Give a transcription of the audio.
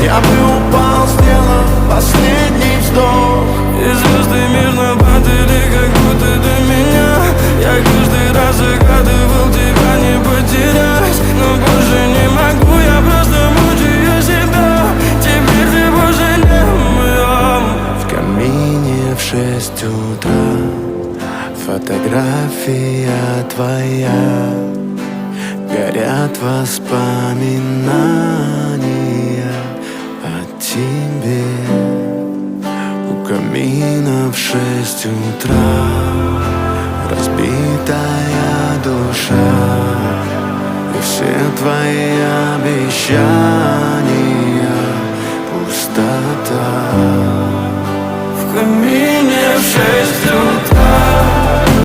я бы упал, сделав последний вздох. И звезды мирно падали, как будто до меня. Я каждый раз загадывал тебя не потерять, но больше не могу, я просто мучаю себя. Теперь ты больше не моя. В камине в 6 утра фотография твоя. Горят воспоминания о тебе. У камина в 6 утра разбитая душа, и все твои обещания пустота. В камине в 6 утра